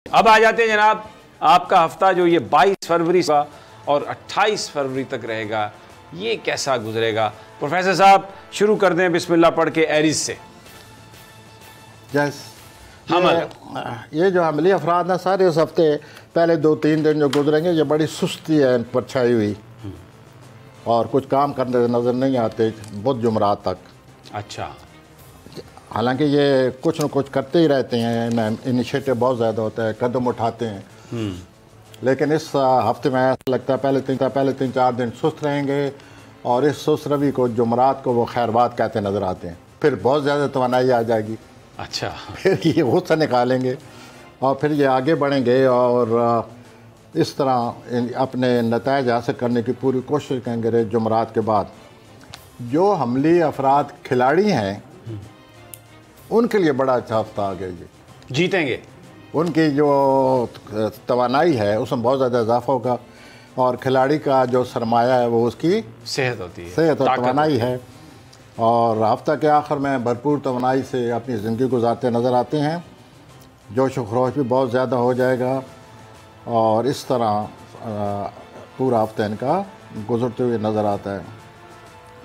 अब आ जाते हैं जनाब, आपका हफ्ता जो ये 22 फरवरी का और 28 फरवरी तक रहेगा, ये कैसा गुजरेगा? प्रोफेसर साहब शुरू कर दें बिस्मिल्लाह पढ़ के एरीज से। यस, ये जो हमली अफराद हैं सारे इस हफ्ते पहले 2-3 दिन जो गुजरेंगे ये बड़ी सुस्ती है इन पर छाई हुई और कुछ काम करने नज़र नहीं आते बुध जुमरात तक। अच्छा, हालांकि ये कुछ न कुछ करते ही रहते हैं, इनिशिएटिव बहुत ज़्यादा होता है, कदम उठाते हैं, लेकिन इस हफ्ते में ऐसा लगता है पहले 3-4 दिन सुस्त रहेंगे और इस सुस्त रवि को जुमरात को वो खैरबाद कहते नज़र आते हैं। फिर बहुत ज़्यादा तवानाई आ जाएगी। अच्छा, फिर ये गुस्सा निकालेंगे और फिर ये आगे बढ़ेंगे और इस तरह अपने नताइज हासिल करने की पूरी कोशिश करेंगे। जुमरात के बाद जो हमली अफराद खिलाड़ी हैं उनके लिए बड़ा अच्छा हफ्ता आ गया, ये जीतेंगे। उनकी जो तवानाई है उसमें बहुत ज़्यादा इजाफा होगा और खिलाड़ी का जो सरमाया है वो उसकी सेहत होती है, सेहत और तवानाई है और हफ्ता के आखिर में भरपूर तवानाई से अपनी ज़िंदगी गुजारते नज़र आते हैं। जोश व खरोश भी बहुत ज़्यादा हो जाएगा और इस तरह पूरा हफ्ता इनका गुजरते हुए नज़र आता है।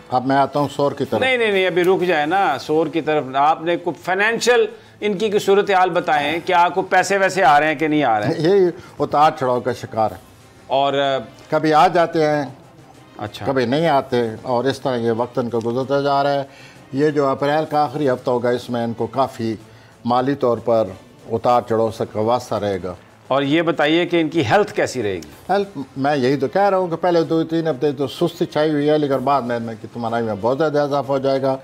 अब मैं आता हूँ शोर की तरफ। नहीं, अभी रुक जाए ना, शोर की तरफ। आपने कुछ फाइनेंशियल इनकी की सूरत हाल बताएं, क्या आपको पैसे वैसे आ रहे हैं कि नहीं आ रहे हैं? यही उतार चढ़ाव का शिकार है और कभी आ जाते हैं, अच्छा, कभी नहीं आते और इस तरह ये वक्त इनको गुजरता जा रहा है। ये जो अप्रैल का आखिरी हफ्ता होगा इसमें इनको काफ़ी माली तौर पर उतार चढ़ाव से वास्ता रहेगा। और ये बताइए कि इनकी हेल्थ कैसी रहेगी? हेल्थ मैं यही तो कह रहा हूँ कि पहले 2-3 हफ्ते तो सुस्ती छाई हुई है, लेकिन बाद में कि तवानाई में बहुत ज़्यादा इजाफा हो जाएगा।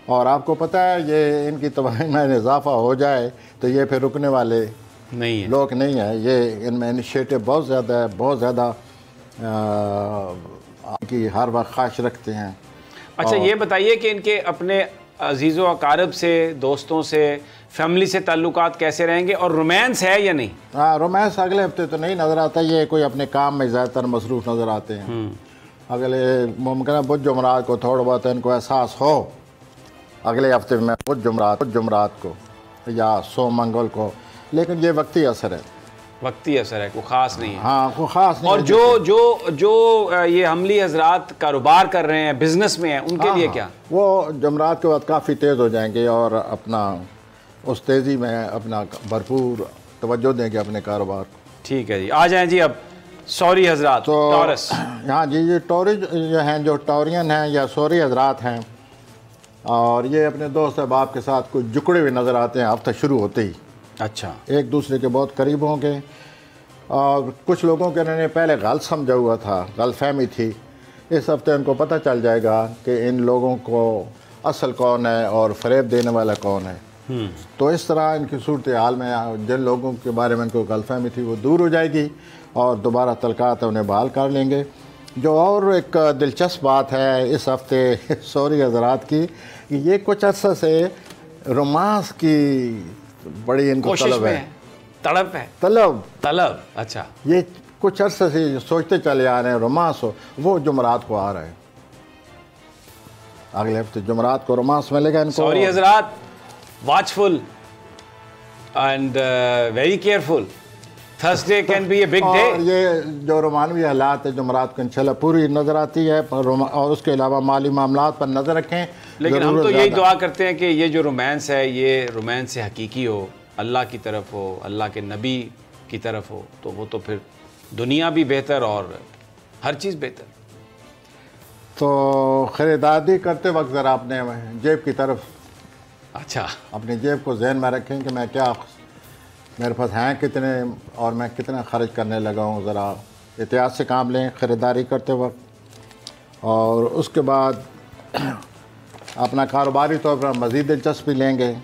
और आपको पता है ये इनकी तवानाई में इजाफा हो जाए तो ये फिर रुकने वाले नहीं है, लोग नहीं है। ये इनमें इनिशिएटिव बहुत ज़्यादा है, बहुत ज़्यादा की हर वक्त ख्वाहिश रखते हैं। अच्छा, ये बताइए कि इनके अपने अजीज़ो अकारब से, दोस्तों से, फैमिली से ताल्लुकात कैसे रहेंगे और रोमांस है या नहीं? हाँ, रोमांस अगले हफ्ते तो नहीं नज़र आता, ये कोई अपने काम में ज़्यादातर मसरूफ़ नज़र आते हैं। अगले मुमकिन है बुध जुमरात को थोड़ा बहुत इनको एहसास हो अगले हफ्ते में, बुध जुमरात को या सोम मंगल को, लेकिन ये वक्ती असर है, वक्ती असर है, कोई ख़ास नहीं है। हाँ, कोई ख़ास नहीं। और जो ये हमली हजरात कारोबार कर रहे हैं, बिजनेस में हैं, उनके लिए क्या? वो जुमरात के बाद काफ़ी तेज़ हो जाएंगे और अपना उस तेज़ी में अपना भरपूर तवज्जो देंगे अपने कारोबार को। ठीक है जी, आ जाएं जी अब सॉरी हजरात। तो टॉरस, हाँ जी, ये टॉरी जो हैं, जो टॉरियन हैं या सॉरी हजरात हैं और ये अपने दोस्त अहबाब के साथ कुछ जुकड़े हुए नज़र आते हैं हफ्ता शुरू होते ही। अच्छा, एक दूसरे के बहुत करीब होंगे और कुछ लोगों के इन्होंने पहले गलत समझा हुआ था, गलतफहमी थी। इस हफ्ते इनको पता चल जाएगा कि इन लोगों को असल कौन है और फ़रेब देने वाला कौन है। तो इस तरह इनकी सूरत हाल में जिन लोगों के बारे में इनको गलतफहमी थी वो दूर हो जाएगी और दोबारा तलकात उन्हें बहाल कर लेंगे। जो और एक दिलचस्प बात है इस हफ्ते सॉरी हजरात की, कि ये कुछ अर्सा से रोमांस की बड़ी इनको तलब है, तलब। अच्छा, ये कुछ अर्से से सोचते चले आ रहे हैं रोमांस हो, वो जुमरात को आ रहा है। अगले हफ्ते जुमरात को रोमांस मिलेगा इनको। सॉरी हजरात, watchful and very careful. Thursday can be a big day. और ये जो रोमानवी हालात है जुमरात को इंशाल्लाह पूरी नज़र आती है और उसके अलावा माली मामलात पर नज़र रखें। लेकिन हम तो यही दुआ करते हैं कि ये जो रोमांस है ये रोमांस हकीकी हो, अल्लाह की तरफ हो, अल्लाह के नबी की तरफ हो, तो वो तो फिर दुनिया भी बेहतर और हर चीज़ बेहतर। तो ख़रीदारी करते वक्त ज़रा अपने जेब की तरफ, अच्छा, अपनी जेब को जहन में रखें कि मैं क्या, मेरे पास हैं कितने और मैं कितना खर्च करने लगा हूँ। ज़रा एहतियात से काम लें ख़रीदारी करते वक्त और उसके बाद अपना कारोबारी तौर पर मज़ीद दिलचस्पी लेंगे।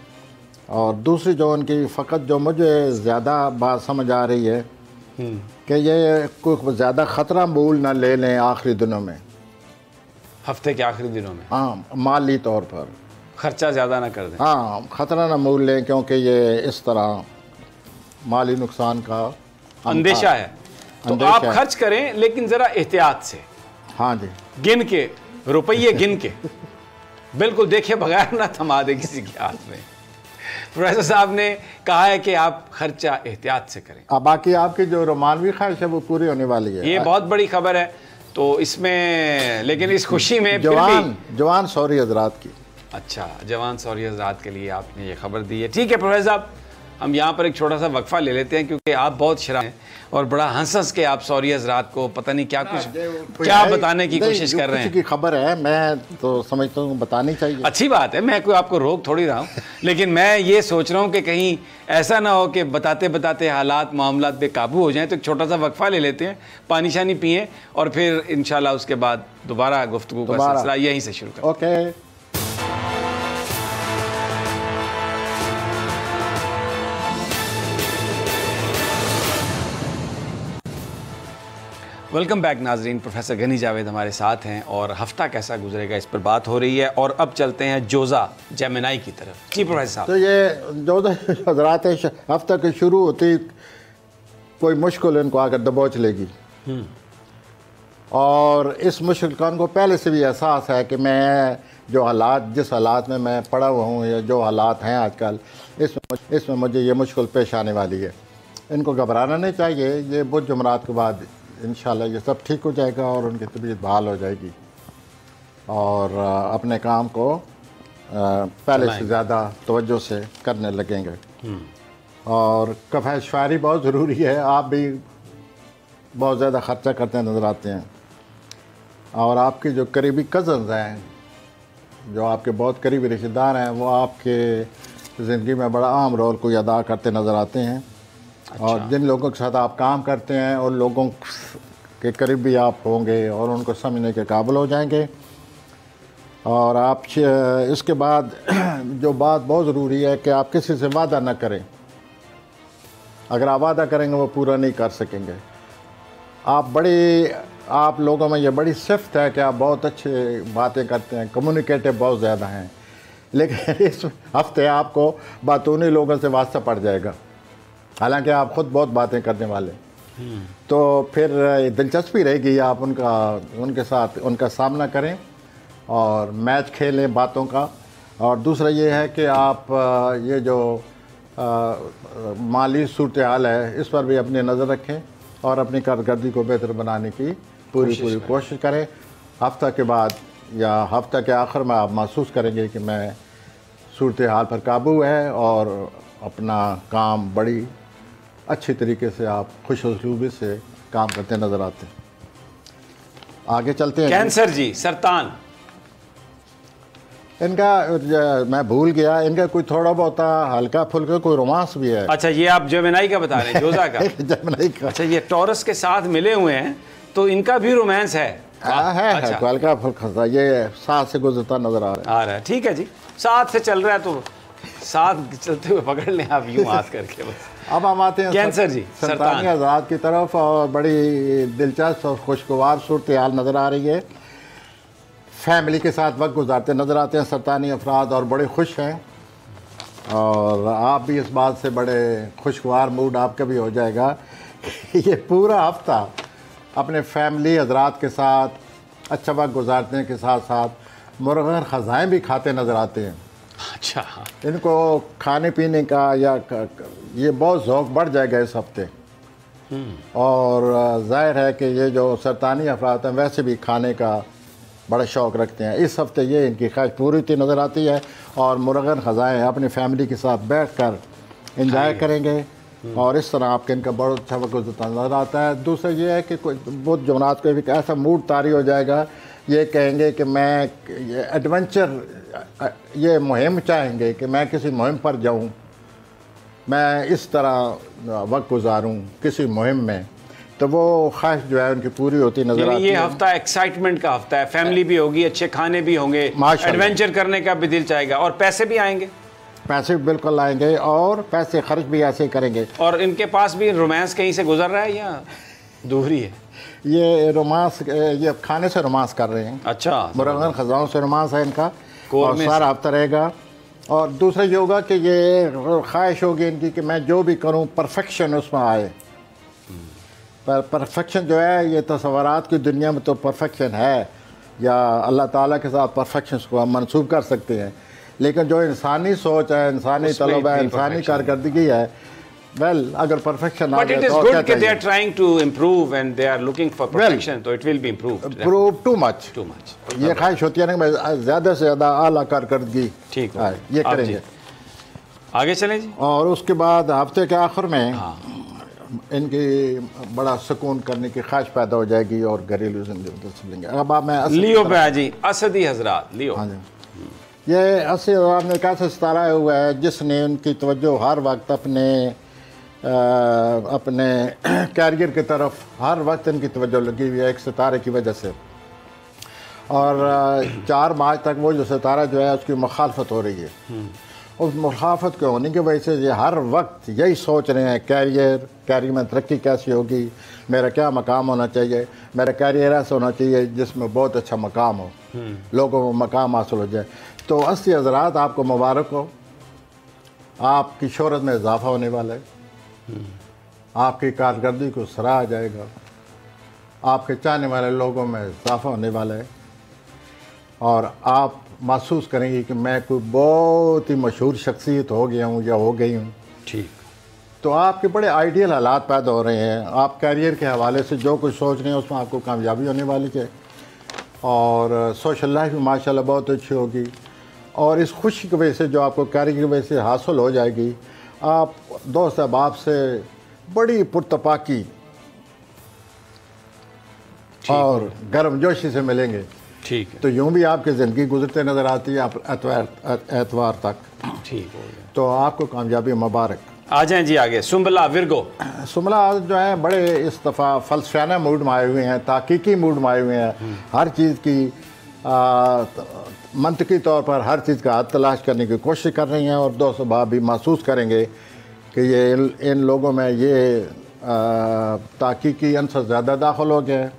और दूसरी जो उनकी फ़कत जो मुझे ज़्यादा बात समझ आ रही है कि ये कोई ज़्यादा ख़तरा मूल ना ले लें आखिरी दिनों में, हफ्ते के आखिरी दिनों में। हाँ, माली तौर पर खर्चा ज़्यादा ना कर दें। हाँ, ख़तरा ना मूल लें क्योंकि ये इस तरह माली नुकसान का अंदेशा है। तो आप खर्च करें लेकिन ज़रा एहतियात से। हाँ जी, गिन के, रुपये गिन के, बिल्कुल देखे बगैर ना थमा दे किसी के हाथ में। प्रोफेसर साहब ने कहा है कि आप खर्चा एहतियात से करें। अब बाकी आपकी जो रोमानवी ख्वाहिश है वो पूरी होने वाली है। ये बहुत बड़ी खबर है। तो इसमें लेकिन इस खुशी में जवान सॉरी हजरात की, अच्छा जवान सॉरी हजरात के लिए आपने ये खबर दी है। ठीक है प्रोफेसर साहब, हम यहाँ पर एक छोटा सा वक्फा ले लेते हैं क्योंकि आप बहुत शराब हैं और बड़ा हंस के आप सॉरी हजरात को पता नहीं क्या क्या बताने की कोशिश कर रहे हैं। की खबर है, मैं तो समझता हूँ बतानी चाहिए। अच्छी बात है, मैं कोई आपको रोक थोड़ी रहा हूँ, लेकिन मैं ये सोच रहा हूँ कि कहीं ऐसा ना हो कि बताते बताते हालात मामलात बेकाबू हो जाएं। तो एक छोटा सा वक्फा ले लेते हैं, पानी शानी पिए और फिर इंशाल्लाह उसके बाद दोबारा गुफ्तगू का सिलसिला यहीं से शुरू करें। ओके। वेलकम बैक नाजरीन, प्रोफेसर गनी जावेद हमारे साथ हैं और हफ्ता कैसा गुजरेगा इस पर बात हो रही है। और अब चलते हैं जोज़ा जेमिनाई की तरफ। जी प्रोफेसर साहब। तो ये जोज़ा हजरात हफ्ता की शुरू होती कोई मुश्किल इनको आकर दबोच लेगी और इस मुश्किल का उनको पहले से भी एहसास है कि मैं जो हालात जिस हालात में मैं पड़ा हुआ हूँ या जो हालात हैं आजकल इसमें मुझे ये मुश्किल पेश आने वाली है। इनको घबराना नहीं चाहिए। ये बुध जुमरात के बाद इंशाल्लाह ये सब ठीक हो जाएगा और उनकी तबीयत बहाल हो जाएगी और अपने काम को पहले से ज़्यादा तवज्जो से करने लगेंगे। और कफ़ायशवारी बहुत ज़रूरी है। आप भी बहुत ज़्यादा ख़र्चा करते नज़र आते हैं और आपके जो करीबी कज़न्स हैं, जो आपके बहुत करीबी रिश्तेदार हैं, वो आपके ज़िंदगी में बड़ा अहम रोल कोई अदा करते नज़र आते हैं। अच्छा। और जिन लोगों के साथ आप काम करते हैं उन लोगों के करीब भी आप होंगे और उनको समझने के काबिल हो जाएंगे। और आप इसके बाद जो बात बहुत ज़रूरी है कि आप किसी से वादा ना करें। अगर आप वादा करेंगे वो पूरा नहीं कर सकेंगे। आप लोगों में ये बड़ी सिफ्त है कि आप बहुत अच्छे बातें करते हैं, कम्युनिकेटिव बहुत ज़्यादा हैं, लेकिन इस हफ्ते आपको बातूनी लोगों से वास्ता पड़ जाएगा, हालांकि आप ख़ुद बहुत बातें करने वाले। तो फिर दिलचस्पी रहेगी आप उनके साथ उनका सामना करें और मैच खेलें बातों का। और दूसरा ये है कि आप ये जो माली सूरत हाल है इस पर भी अपनी नज़र रखें और अपनी कारकर्दगी को बेहतर बनाने की पूरी कोशिश करें। हफ्ता के बाद या हफ्ता के आखिर में आप महसूस करेंगे कि मैं सूरत हाल पर काबू है और अपना काम बड़ी अच्छी तरीके से आप खुश उसलूबी से काम करते नज़र आते हैं। आगे चलते हैं। कैंसर जी, सरतान, इनका मैं भूल गया, इनका कोई थोड़ा बहुत हल्का फुल्का कोई रोमांस भी है। अच्छा, ये आप जेमिनाई का बता रहे हैं, जोज़ा का। जेमिनाई का। अच्छा, ये टॉरस के साथ मिले हुए हैं तो इनका भी रोमांस है। अच्छा। हल्का फुल्का ये साथ से गुजरता नजर आ रहा है। ठीक है जी, साथ से चल रहा है तो साथ चलते हुए पकड़ लें आप यूं हाथ करके बस। अब हम आते हैं कैंसर जी, सरतानी आज़ाद की तरफ और बड़ी दिलचस्प और खुशगवार सूरत हाल नज़र आ रही है। फैमिली के साथ वक्त गुजारते नज़र आते हैं सरतानी अफराद और बड़े खुश हैं और आप भी इस बात से बड़े खुशगवार मूड आपका भी हो जाएगा। ये पूरा हफ्ता अपने फैमिली हजरात के साथ अच्छा वक्त गुजारने के साथ साथ मुर्ग़न ख़ज़ाएँ भी खाते नज़र आते हैं। अच्छा, इनको खाने पीने का या ये बहुत ज़ौक़ बढ़ जाएगा इस हफ्ते। और ज़ाहिर है कि ये जो सरतानी अफराद हैं वैसे भी खाने का बड़ा शौक़ रखते हैं। इस हफ्ते ये इनकी ख्वाहिश पूरी होती नज़र आती है और मुर्ग़न ख़ज़ाएँ अपनी फैमिली के साथ बैठ कर इंजॉय करेंगे और इस तरह आपके इनका बड़ा अच्छा वक्त नज़र आता है। दूसरा ये है कि कोई बुध जुमरात को भी ऐसा मूड तारी हो जाएगा, ये कहेंगे कि मैं ये एडवेंचर ये मुहिम चाहेंगे कि मैं किसी मुहिम पर जाऊं, मैं इस तरह वक्त गुजारूं किसी मुहिम में, तो वो ख्वाहिश जो है उनकी पूरी होती नजर आती है। ये हफ्ता एक्साइटमेंट का हफ्ता है, फैमिली भी होगी, अच्छे खाने भी होंगे, एडवेंचर करने का भी दिल चाहेगा और पैसे भी आएंगे। पैसे बिल्कुल आएंगे और पैसे खर्च भी ऐसे ही करेंगे। और इनके पास भी रोमांस कहीं से गुजर रहा है या दूरी है? ये रोमांस ये खाने से रोमांस कर रहे हैं। अच्छा, मुर्ग़न ख़ज़ाओं से रोमांस है इनका और सारा हफ्ता रहेगा। और दूसरा ये होगा कि ये ख्वाहिश होगी इनकी कि मैं जो भी करूं परफेक्शन उसमें आए। पर परफेक्शन जो है ये तस्वरात की दुनिया में तो परफेक्शन है या अल्लाह ताला के साथ परफेक्शन को हम मनसूब कर सकते हैं, लेकिन जो इंसानी सोच है, इंसानी तलब है, इंसानी कारकर्दगी है, वेल अगर perfection but it is good कि they are trying to improve and they are looking for perfection, तो it will be improve too much. ये ख्वाहिश होती है ना कि ज़्यादा से ज़्यादा आला कारकर्दगी, ठीक है, ये करेंगे। आगे चलें जी। और उसके बाद हफ्ते के आखिर में इनकी बड़ा सुकून करने की ख्वाहिश पैदा हो जाएगी और घरेलू जिंदगी लेंगे। अब आप मैं लियो पे जी, असदी हजरात लियो। हाँ जी, ये असदी हजरात ने कैसे सितारा हुआ है जिसने उनकी तवज्जो हर वक्त अपने कैरियर की तरफ हर वक्त इनकी तवज्जो लगी हुई है एक सितारे की वजह से। और 4 मार्च तक वो जो सितारा जो है उसकी मुखालफत हो रही है। उस मुखालफत के होने की वजह से ये हर वक्त यही सोच रहे हैं कैरियर में तरक्की कैसी होगी, मेरा क्या मकाम होना चाहिए, मेरा कैरियर ऐसा होना चाहिए जिसमें बहुत अच्छा मकाम हो, लोगों को मकाम हासिल हो जाए। तो असदी हजरात आपको मुबारक हो, आपकी शोहरत में इजाफा होने वाला है, आपकी कारकर्दगी को सराहा जाएगा, आपके चाहने वाले लोगों में इजाफा होने वाला है और आप महसूस करेंगे कि मैं कोई बहुत ही मशहूर शख्सियत हो गया हूँ या हो गई हूँ। ठीक। तो आपके बड़े आइडियल हालात पैदा हो रहे हैं। आप कैरियर के हवाले से जो कुछ सोच रहे हैं उसमें आपको कामयाबी होने वाली है और सोशल लाइफ भी माशाल्लाह बहुत अच्छी होगी। और इस खुशी की वजह से जो आपको कैरियर की वजह से हासिल हो जाएगी, आप दोस्त अहबाब से बड़ी पुरतपाकी और गर्मजोशी से मिलेंगे। ठीक है। तो यूं भी आपकी ज़िंदगी गुजरते नज़र आती है आप एतवार तक। ठीक हो गया। तो आपको कामयाबी मुबारक। आ जाएं जी आगे। सुंबला विरगो। सुंबला जो है बड़े इस दफ़ा फलसफाना मूड में आए हुए हैं, ताकीकी मूड में आए हुए हैं। हर चीज़ की मंतकी तौर पर हर चीज़ का हद तलाश करने की कोशिश कर रही हैं और दोस्त अहबाब भी महसूस करेंगे कि ये इन लोगों में ये ताकीकी अंसर ज़्यादा दाखिल हो गया है।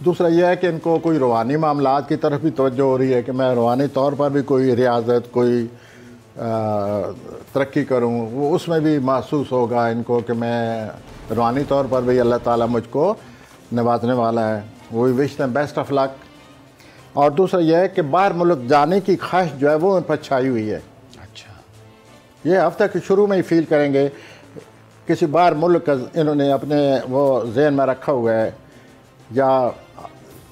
दूसरा यह है कि इनको कोई रूहानी मामलात की तरफ भी तवज्जो हो रही है कि मैं रूहानी तौर पर भी कोई रियाजत, कोई तरक्की करूं, वो उसमें भी महसूस होगा इनको कि मैं रूहानी तौर पर भी अल्लाह ताला मुझको नवाजने वाला है। वही विश हैं बेस्ट ऑफ लक। और दूसरा यह है कि बाहर मुल्क जाने की ख्वाहिश जो है वो इन पर छाई हुई है। अच्छा। ये हफ्ते के शुरू में ही फील करेंगे किसी बाहर मुल्क का इन्होंने अपने वो जहन में रखा हुआ है या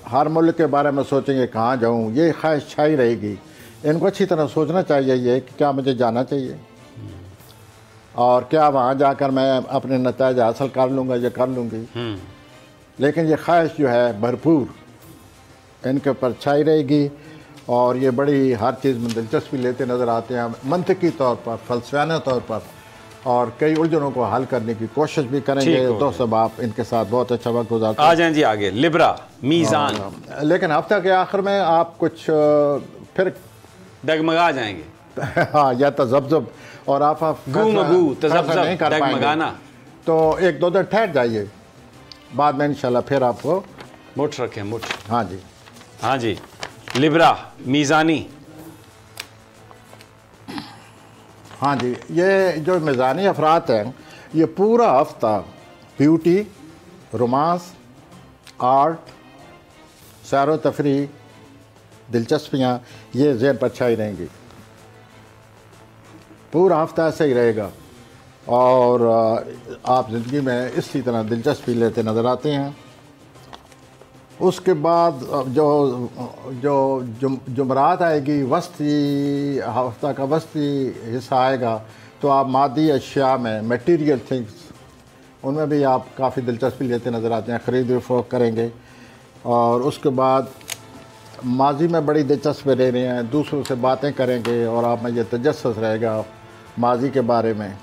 हर मुल्क के बारे में सोचेंगे कहाँ जाऊँ, ये ख्वाहिश छाई रहेगी। इनको अच्छी तरह सोचना चाहिए ये कि क्या मुझे जाना चाहिए और क्या वहाँ जाकर मैं अपने नतीजे हासिल कर लूँगा या कर लूँगी। लेकिन ये ख्वाहिश जो है भरपूर इनके ऊपर छाई रहेगी और ये बड़ी हर चीज़ में दिलचस्पी लेते नज़र आते हैं, मंतकी तौर पर, फलसफाना तौर पर, और कई उलझनों को हल करने की कोशिश भी करेंगे। तो सब आप इनके साथ बहुत अच्छा वक्त गुजारते हैं। आ जाएं जी आगे। लिब्रा मीज़ान। लेकिन हफ्ते के आखिर में आप कुछ फिर डगमगा जाएंगे। हाँ, या तजब्जब और आप नहीं कर पाएंगे, तो 1-2 दिन ठहर जाइए, बाद में इंशाल्लाह फिर आपको मुठ रखें मुठ। हाँ जी, हाँ जी। लिब्रा मीज़ानी। हाँ जी, ये जो मीज़ानी अफराद हैं ये पूरा हफ्ता ब्यूटी, रोमांस, आर्ट, सैर व तफरीह, दिलचस्पियाँ ये ज़हन पर छाई रहेंगी। पूरा हफ्ता ऐसे ही रहेगा और आप ज़िंदगी में इसी तरह दिलचस्पी लेते नज़र आते हैं। उसके बाद जो जुमरात आएगी, वस्ती हफ्ता का वस्ती हिस्सा आएगा, तो आप मादी अशिया में, मटेरियल थिंग्स, उनमें भी आप काफ़ी दिलचस्पी लेते नज़र आते हैं, ख़रीद फरोख्त करेंगे। और उसके बाद माजी में बड़ी दिलचस्पी ले रहे हैं, दूसरों से बातें करेंगे और आप में ये तजस्सुस रहेगा माजी के बारे में।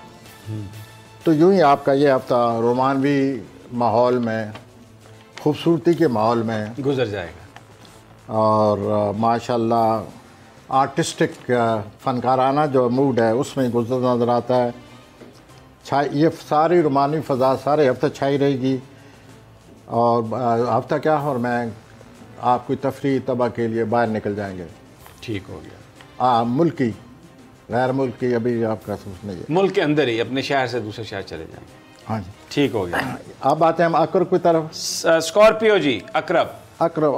तो यूँ ही आपका ये हफ्ता रोमानवी माहौल में, खूबसूरती के माहौल में गुजर जाएगा और माशाल्लाह आर्टिस्टिक फ़नकाराना जो मूड है उसमें गुजर नज़र आता है। ये सारी रोमानी फ़ज़ा सारे हफ्ते छाई रहेगी और हफ्ता क्या और मैं आप कोई तफरीह तबा के लिए बाहर निकल जाएंगे। ठीक हो गया। मुल्की गैर मुल्की अभी आपका सोच नहीं है, मुल्क के अंदर ही अपने शहर से दूसरे शहर चले जाएंगे। हाँ जी, ठीक हो गया। अब आते हैं हम अकरब की तरफ। स्कॉर्पियो जी। अकरब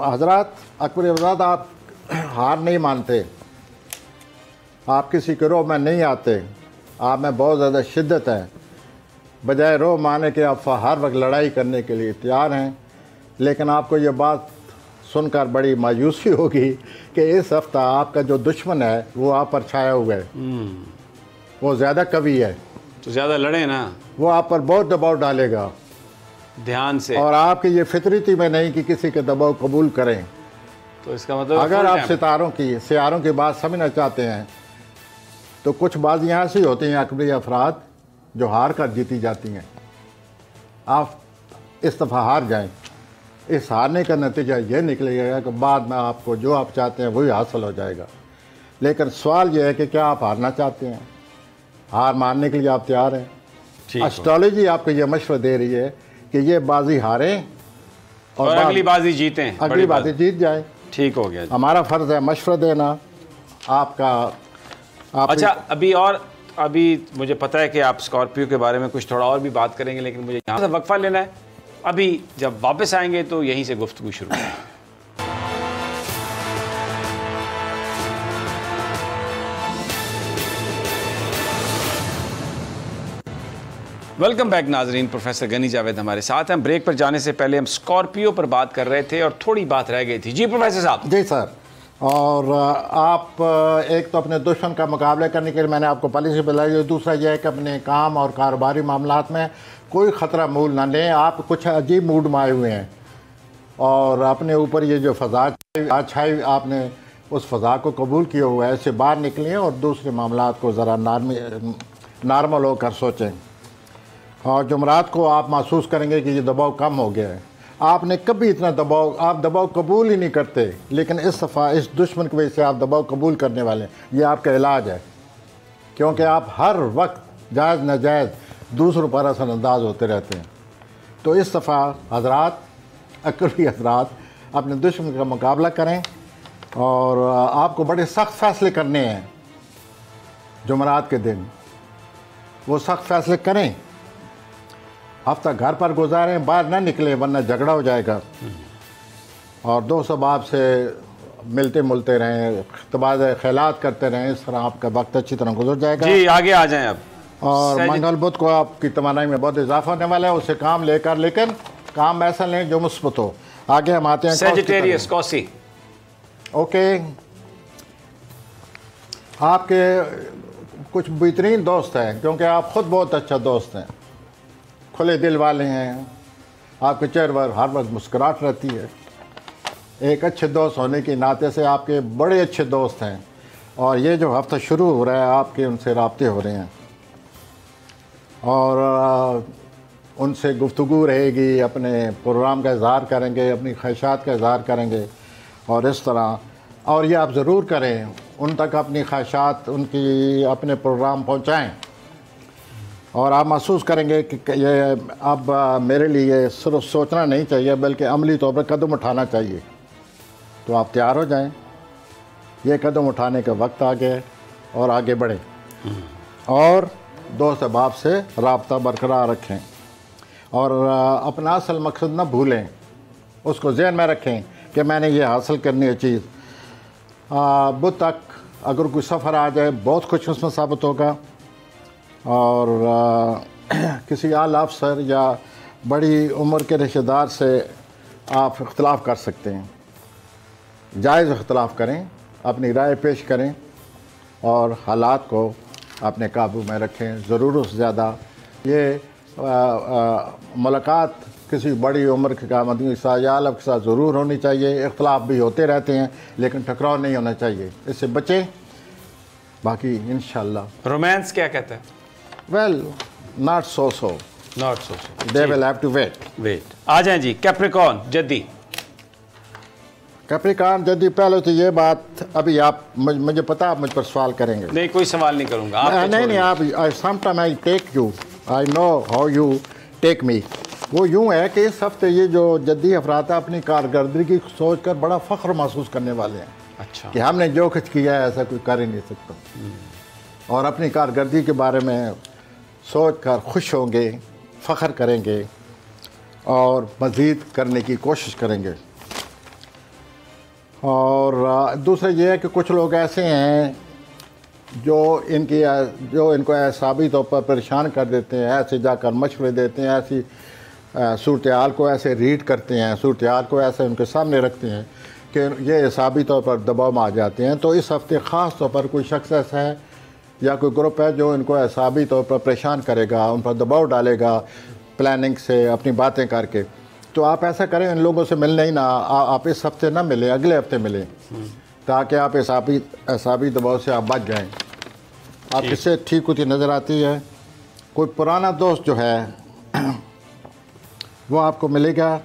हजरात, अकबर हजरात, आप हार नहीं मानते, आप किसी के रोह में नहीं आते, आप में बहुत ज़्यादा शिद्दत है, बजाय रोह माने कि आप हर वक्त लड़ाई करने के लिए तैयार हैं। लेकिन आपको ये बात सुनकर बड़ी मायूसी होगी कि इस हफ्ता आपका जो दुश्मन है वो आप पर छाया हुआ है, वो ज़्यादा कवि है, तो ज़्यादा लड़े ना, वो आप पर बहुत दबाव डालेगा ध्यान से। और आपकी ये फितरती में नहीं कि किसी के दबाव कबूल करें। तो इसका मतलब अगर आप सितारों की बात समझना चाहते हैं तो कुछ बाजियाँ ऐसी होती हैं अकबरी अफराद जो हार कर जीती जाती हैं। आप इस दफ़ा हार जाएं, इस हारने का नतीजा ये निकलेगा कि बाद में आपको जो आप चाहते हैं वही हासिल हो जाएगा। लेकिन सवाल ये है कि क्या आप हारना चाहते हैं? हार मानने के लिए आप तैयार हैं? एस्ट्रोलॉजी आपको ये मशवरा दे रही है कि ये बाजी हारें और अगली बाजी जीतें, अगली बाजी जीत जाए। ठीक हो गया। हमारा फ़र्ज़ है मशवरा देना आपका। अच्छा, अभी मुझे पता है कि आप स्कॉर्पियो के बारे में कुछ थोड़ा और भी बात करेंगे, लेकिन मुझे यहाँ से वक्फा लेना है। अभी जब वापस आएंगे तो यहीं से गुफ्तगू शुरू करेंगे। वेलकम बैक नाजरीन, प्रोफेसर गनी जावेद हमारे साथ हैं। ब्रेक पर जाने से पहले हम स्कॉर्पियो पर बात कर रहे थे और थोड़ी बात रह गई थी। जी प्रोफेसर साहब। जी सर। और आप एक तो अपने दुश्मन का मुकाबला करने के लिए मैंने आपको पॉलिसी बताई, दूसरा यह है कि अपने काम और कारोबारी मामलात में कोई ख़तरा मूल ना लें। आप कुछ अजीब मूड में आए हुए हैं और अपने ऊपर ये जो फ़ज़ा छाई, आपने उस फ़ज़ा को कबूल किया हुआ है, इससे बाहर निकलें और दूसरे मामलात को ज़रा नॉर्मल होकर सोचें। और जुमरात को आप महसूस करेंगे कि ये दबाव कम हो गया है। आपने कभी इतना आप दबाव कबूल ही नहीं करते, लेकिन इस दफ़ा इस दुश्मन की वजह से आप दबाव कबूल करने वाले हैं। ये आपका इलाज है, क्योंकि आप हर वक्त जायज़ नाजायज़ दूसरों पर असरअंदाज होते रहते हैं। तो इस दफ़ा हजरात, अकली हजरात, अपने दुश्मन का मुकाबला करें और आपको बड़े सख्त फैसले करने हैं जुमरात के दिन। वो सख्त फैसले करें, हफ्ता घर पर गुजारें, बाहर ना निकले वरना झगड़ा हो जाएगा। और दोस्त अहबाब से मिलते मुलते रहें, तबादला ख़यालात करते रहें, इस तरह आपका वक्त अच्छी तरह गुजर जाएगा। जी आगे आ जाएं अब। और मंगल बुध को आपकी तमन्नाई में बहुत इजाफा होने वाला है, उससे काम लेकर, लेकिन काम ऐसा लें जो मुस्बत हो। आगे हम आते हैं सजिटेरियस कौसी। ओके, आपके कुछ बेहतरीन दोस्त हैं, क्योंकि आप ख़ुद बहुत अच्छा दोस्त हैं, खुले दिल वाले हैं, आपके चेहरे पर हर वक्त मुस्कुराहट रहती है। एक अच्छे दोस्त होने के नाते से आपके बड़े अच्छे दोस्त हैं और ये जो हफ्ता शुरू हो रहा है आपके उनसे राब्ते हो रहे हैं और उनसे गुफ्तगू रहेगी, अपने प्रोग्राम का इज़हार करेंगे, अपनी ख्वाहिशात का इज़हार करेंगे और इस तरह। और ये आप ज़रूर करें, उन तक अपनी ख्वाहिशात, उनकी अपने प्रोग्राम पहुँचाएँ और आप महसूस करेंगे कि ये अब मेरे लिए सिर्फ सोचना नहीं चाहिए बल्कि अमली तौर पर कदम उठाना चाहिए। तो आप तैयार हो जाएं, ये कदम उठाने का वक्त आ गया और आगे बढ़ें और दोस्त अहबाब से राब्ता बरकरार रखें और अपना असल मकसद न भूलें, उसको ज़हन में रखें कि मैंने ये हासिल करनी है चीज़। बुध तक अगर कोई सफ़र आ जाए बहुत खुशकिस्मत साबित होगा और किसी आला अफसर या बड़ी उम्र के रिश्तेदार से आप इख्तलाफ कर सकते हैं। जायज़ इख्तलाफ करें, अपनी राय पेश करें और हालात को अपने काबू में रखें। ज़रूरत से ज़्यादा ये मुलाकात किसी बड़ी उम्र के आदमी के साथ या आला के साथ ज़रूर होनी चाहिए। इख्तलाफ भी होते रहते हैं लेकिन टकराव नहीं होना चाहिए, इससे बचें। बाकी इंशाल्लाह। रोमांस क्या कहता है? Well, not so they will have to wait. आ जाएं जी। कैप्रिकॉर्न जद्दी। कैप्रिकॉर्न जद्दी, पहले तो ये बात, अभी आप मुझे पता आप मुझ पर सवाल करेंगे। नहीं, कोई सवाल नहीं करूंगा। आप नहीं, आप sometime I take you, I know how you take me. वो यूँ है कि इस हफ्ते ये जो जद्दी अफराद अपनी कारकर्दगी की सोच कर बड़ा फ़ख्र महसूस करने वाले हैं। अच्छा। कि हमने जो कुछ किया है ऐसा कोई कर ही नहीं सकता और अपनी कारकर्दगी के बारे में सोच कर खुश होंगे, फ़ख्र करेंगे और मज़ीद करने की कोशिश करेंगे। और दूसरा ये है कि कुछ लोग ऐसे हैं जो इनको एहसाबी तौर पर परेशान कर देते हैं, ऐसे जाकर मशवरे देते हैं, ऐसी सूरत हाल को ऐसे रीड करते हैं, सूरत हाल को ऐसे उनके सामने रखते हैं कि ये एहसाबी तौर पर दबाव में आ जाते हैं। तो इस हफ्ते ख़ास तौर पर कोई शख्स ऐसा है या कोई ग्रुप है जो इनको एहसाबी तौर पर परेशान करेगा, उन पर दबाव डालेगा प्लानिंग से, अपनी बातें करके। तो आप ऐसा करें, इन लोगों से मिलने ही ना, आप इस हफ्ते ना मिलें, अगले हफ्ते मिलें, ताकि आप एहसाबी दबाव से आप बच जाएँ। आप इससे ठीक होती नज़र आती है। कोई पुराना दोस्त जो है वो आपको मिलेगा।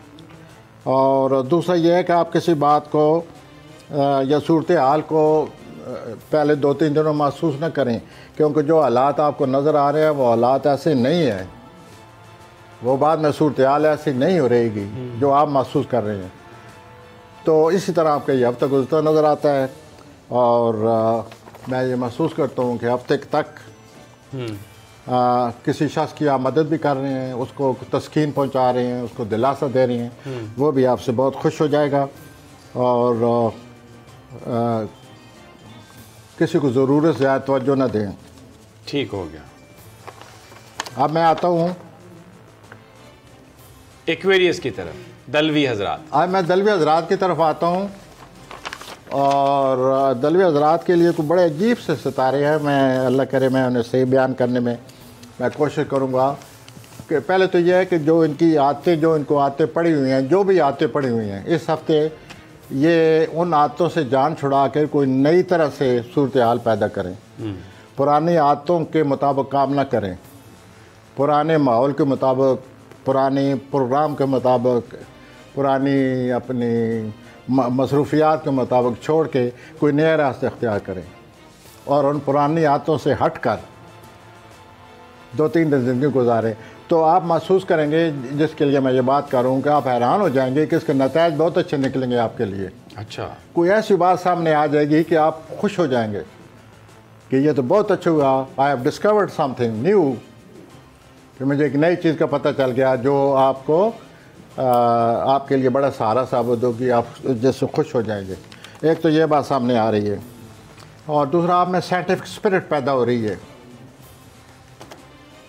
और दूसरा ये है कि आप किसी बात को या सूरत हाल को पहले 2-3 दिनों महसूस न करें, क्योंकि जो हालात आपको नज़र आ रहे हैं वो हालात ऐसे नहीं हैं, वो बाद में सूरत हाल ऐसी नहीं हो रहेगी जो आप महसूस कर रहे हैं। तो इसी तरह आपका ये हफ्ता गुजरता नज़र आता है। और मैं ये महसूस करता हूँ कि हफ्ते तक किसी शख्स की आप मदद भी कर रहे हैं, उसको तस्कीन पहुँचा रहे हैं, उसको दिलासा दे रहे हैं, वो भी आपसे बहुत खुश हो जाएगा। और किसी को ज़रूरत से ज़्यादा तवज्जो न दें। ठीक हो गया। अब मैं आता हूँ एक्वेरियस की तरफ, दलवी हजरात। आज मैं दलवी हजरात की तरफ आता हूँ। और दलवी हजरात के लिए कोई बड़े अजीब से सितारे हैं। मैं अल्लाह करे मैं उन्हें सही बयान करने में मैं कोशिश करूँगा। कि पहले तो यह है कि जो इनको आदतें पड़ी हुई हैं, जो भी आदतें पड़ी हुई हैं, इस हफ्ते ये उन आदतों से जान छुड़ा कर कोई नई तरह से सूरत हाल पैदा करें। पुरानी आदतों के मुताबिक काम ना करें, पुराने माहौल के मुताबिक, पुराने प्रोग्राम के मुताबिक, पुरानी अपनी मसरूफियात के मुताबिक छोड़ के कोई नया रास्ता अख्तियार करें और उन पुरानी आदतों से हट कर 2-3 दिन ज़िंदगी गुजारें। तो आप महसूस करेंगे, जिसके लिए मैं ये बात कर रहा हूँ, कि आप हैरान हो जाएंगे कि इसके नतीजे बहुत अच्छे निकलेंगे आपके लिए। अच्छा, कोई ऐसी बात सामने आ जाएगी कि आप खुश हो जाएंगे कि ये तो बहुत अच्छा हुआ, I have discovered something new, कि मुझे एक नई चीज़ का पता चल गया जो आपके लिए बड़ा सहारा साबित होगी, आप जिससे खुश हो जाएंगे। एक तो ये बात सामने आ रही है। और दूसरा, आप में साइंटिफिक स्पिरिट पैदा हो रही है।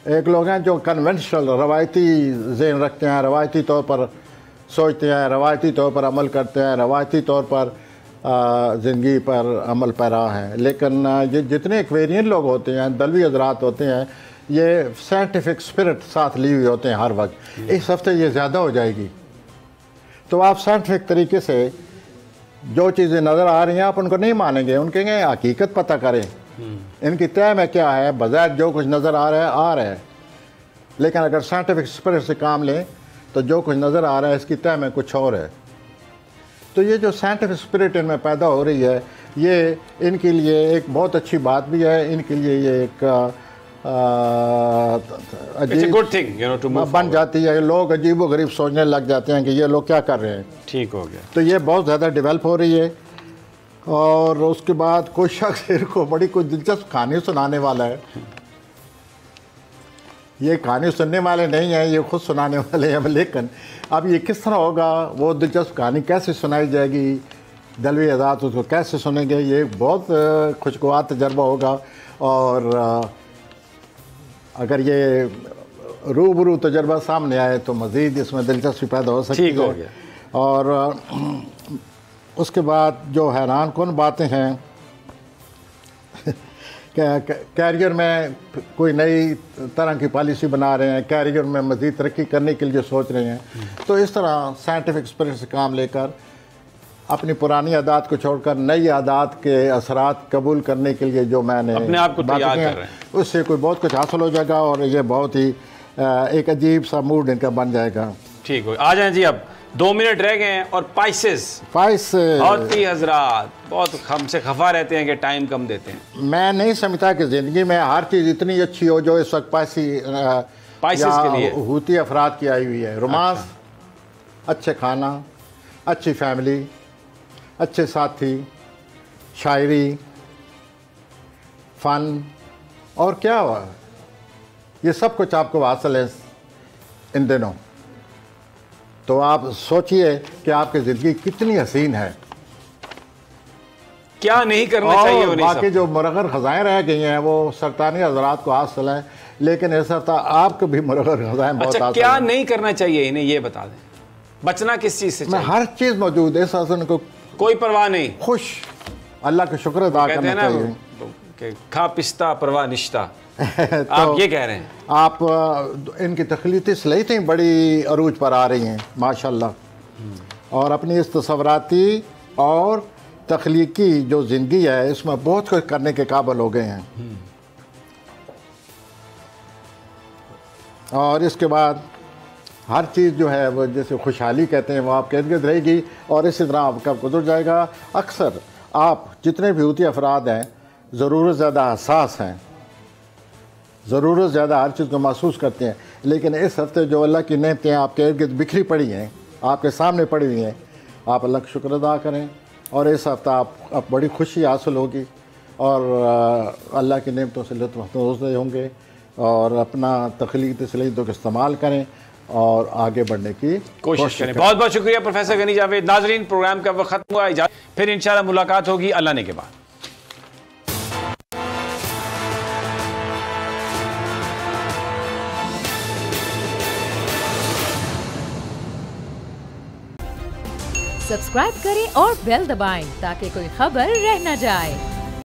एक लोग हैं जो कन्वेंशनल रवायती ज़हन रखते हैं, रवायती तौर पर सोचते हैं, रवायती तौर पर अमल करते हैं, रवायती तौर पर ज़िंदगी पर अमल पैरा हैं। लेकिन ये जितने एक्वेरियन लोग होते हैं, दलवी हजरात होते हैं, ये साइंटिफिक स्पिरिट साथ लिए हुए होते हैं हर वक्त। इस हफ्ते ये ज़्यादा हो जाएगी। तो आप साइंटिफिक तरीके से जो चीज़ें नज़र आ रही हैं आप उनको नहीं मानेंगे, उनके हकीकत पता करें, इनकी तय में क्या है। बज़ाहिर जो कुछ नज़र आ रहा है, लेकिन अगर साइंटिफिक स्पिरिट से काम लें तो जो कुछ नज़र आ रहा है इसकी तय में कुछ और है। तो ये जो साइंटिफिक स्पिरिट इनमें पैदा हो रही है, ये इनके लिए एक बहुत अच्छी बात भी है। इनके लिए ये एक गुड थिंग टू मूव बन जाती है। लोग अजीब व गरीब सोचने लग जाते हैं कि ये लोग क्या कर रहे हैं। ठीक हो गया। तो ये बहुत ज़्यादा डेवलप हो रही है। और उसके बाद कोई शख्स इनको बड़ी कोई दिलचस्प कहानी सुनाने वाला है। ये कहानी सुनने वाले नहीं हैं, ये खुद सुनाने वाले हैं। लेकिन अब ये किस तरह होगा, वो दिलचस्प कहानी कैसे सुनाई जाएगी, दलवी हजरात उसको कैसे सुनेंगे, ये बहुत खुशगवार तजर्बा होगा। और अगर ये रूबरू तजर्बा सामने आए तो मज़ीद इसमें दिलचस्पी पैदा हो सकती है। और उसके बाद जो हैरान कौन बातें हैं कैरियर में कोई नई तरह की पॉलिसी बना रहे हैं, कैरियर में मज़ीद तरक्की करने के लिए सोच रहे हैं। तो इस तरह साइंटिफिक स्पिरिट से काम लेकर अपनी पुरानी आदत को छोड़कर नई आदत के असरात कबूल करने के लिए जो मैंने अपने आप को तैयार कर रहे हैं, उससे कोई बहुत कुछ हासिल हो जाएगा। और ये बहुत ही एक अजीब सा मूड इनका बन जाएगा। ठीक हो, आ जाएं जी। अब 2 मिनट रह गए हैं। और स्पाइस और हजरात बहुत हमसे खफा रहते हैं कि टाइम कम देते हैं। मैं नहीं समझता कि ज़िंदगी में हर चीज़ इतनी अच्छी हो जो इस वक्त स्पाइसेस के लिए हूती अफराद की आई हुई है। रोमांस, अच्छे खाना, अच्छी फैमिली, अच्छे साथी, शायरी, फ़न, और क्या हुआ, ये सब कुछ आपको हासिल है इन दिनों। तो आप सोचिए कि आपकी ज़िंदगी कितनी हसीन है। क्या नहीं करना चाहिए? और बाकी जो मुरगर ख़ज़ाएँ रह गई हैं वो सरतानी हज़रात को हासिल हैं, लेकिन ऐसा था आपको भी मुरगर ख़ज़ाएँ बहुत अच्छा, हासिल क्या हैं। नहीं करना चाहिए इन्हें ये बता दें, बचना किस चीज़ से चाहिए? हर चीज़ मौजूद है, शासन को कोई परवाह नहीं, खुश अल्लाह का शुक्र अदा कहते हैं करना ना चाहिए। कि खा पिस्ता परवाह निश्ता, तो आप ये कह रहे हैं? आप इनकी तख्लीकी सलाहियतें बड़ी अरूज पर आ रही हैं माशाल्लाह, और अपनी इस तसव्वुराती और तख्लीकी जो ज़िंदगी है इसमें बहुत कुछ करने के काबिल हो गए हैं। और इसके बाद हर चीज़ जो है वो जैसे खुशहाली कहते हैं वो आपके इर्द गिर्द रहेगी और इसी तरह आपका गुजर जाएगा। अक्सर आप जितने भी हुती अफराद हैं ज़रूरत ज़्यादा हसास हैं, ज़रूरत ज़्यादा हर चीज़ को महसूस करते हैं, लेकिन इस हफ्ते जो अल्लाह की नेमतें आपके इर्द गिर्द बिखरी पड़ी हैं, आपके सामने पड़ी हुई हैं, आप अल्लाह का शुक्र अदा करें और इस हफ्ता आप बड़ी खुशी हासिल होगी और अल्लाह की नेमतों से लुत्फ़ होंगे और अपना तख्लीकी सलाहियतों का इस्तेमाल करें और आगे बढ़ने की कोशिश करें। बहुत बहुत शुक्रिया प्रोफेसर गनी जावेद। नाजरीन, प्रोग्राम का वक्त खत्म हुआ, इजाज़त, फिर इंशाल्लाह मुलाकात होगी अल्लाह ने के बाद। सब्सक्राइब करें और बेल दबाएं ताकि कोई खबर रह न जाए।